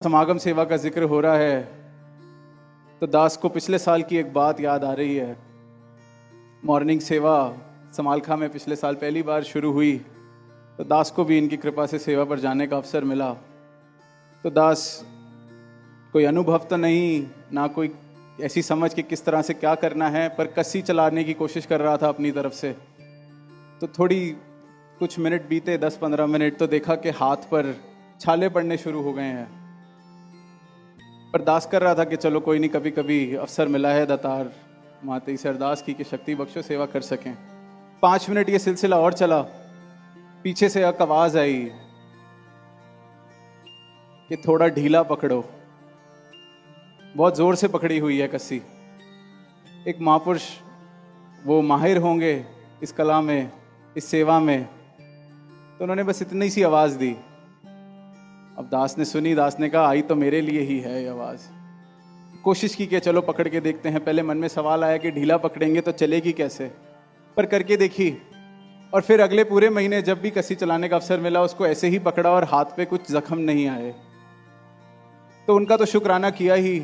समागम सेवा का जिक्र हो रहा है तो दास को पिछले साल की एक बात याद आ रही है। मॉर्निंग सेवा समालखा में पिछले साल पहली बार शुरू हुई तो दास को भी इनकी कृपा से सेवा पर जाने का अवसर मिला। तो दास कोई अनुभव तो नहीं, ना कोई ऐसी समझ कि किस तरह से क्या करना है, पर कस्सी चलाने की कोशिश कर रहा था अपनी तरफ से। तो थोड़ी कुछ मिनट बीते, 10-15 मिनट, तो देखा कि हाथ पर छाले पड़ने शुरू हो गए हैं। पर दास कर रहा था कि चलो कोई नहीं, कभी कभी अवसर मिला है दातार माते से अरदास की कि शक्ति बख्शो सेवा कर सकें। 5 मिनट ये सिलसिला और चला। पीछे से एक आवाज आई कि थोड़ा ढीला पकड़ो। बहुत जोर से पकड़ी हुई है कस्सी। एक महापुरुष वो माहिर होंगे इस कला में, इस सेवा में, तो उन्होंने बस इतनी सी आवाज दी। अब दास ने सुनी, दास ने कहा आई तो मेरे लिए ही है ये आवाज। कोशिश की कि चलो पकड़ के देखते हैं। पहले मन में सवाल आया कि ढीला पकड़ेंगे तो चलेगी कैसे, पर करके देखी। और फिर अगले पूरे महीने जब भी कस्सी चलाने का अवसर मिला उसको ऐसे ही पकड़ा और हाथ पे कुछ जख्म नहीं आए। तो उनका तो शुक्राना किया ही,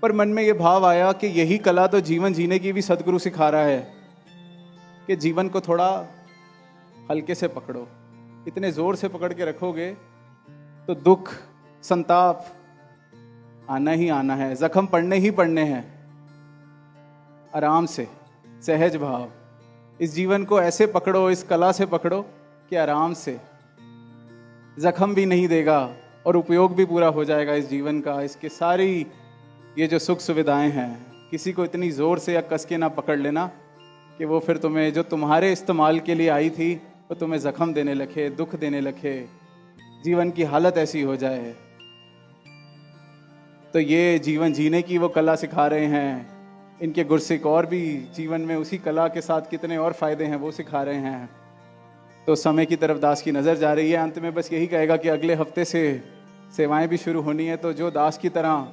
पर मन में ये भाव आया कि यही कला तो जीवन जीने की भी सदगुरु सिखा रहा है कि जीवन को थोड़ा हल्के से पकड़ो। इतने जोर से पकड़ के रखोगे तो दुख, संताप आना ही आना है, जख्म पड़ने ही पड़ने हैं। आराम से, सहज भाव, इस जीवन को ऐसे पकड़ो, इस कला से पकड़ो कि आराम से, जख्म भी नहीं देगा और उपयोग भी पूरा हो जाएगा इस जीवन का। इसके सारी ये जो सुख सुविधाएं हैं, किसी को इतनी जोर से या कस के ना पकड़ लेना कि वो फिर तुम्हें, जो तुम्हारे इस्तेमाल के लिए आई थी, वो तुम्हें जख्म देने लगे, दुख देने लगे, जीवन की हालत ऐसी हो जाए। तो ये जीवन जीने की वो कला सिखा रहे हैं। इनके गुरसिक और भी जीवन में उसी कला के साथ कितने और फायदे हैं वो सिखा रहे हैं। तो समय की तरफ दास की नज़र जा रही है। अंत में बस यही कहेगा कि अगले हफ्ते से सेवाएं भी शुरू होनी है। तो जो दास की तरह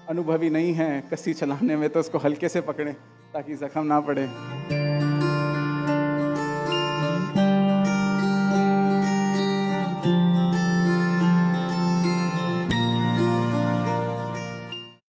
अनुभवी नहीं है कस्सी चलाने में, तो उसको हल्के से पकड़ें ताकि जख्म ना पड़े।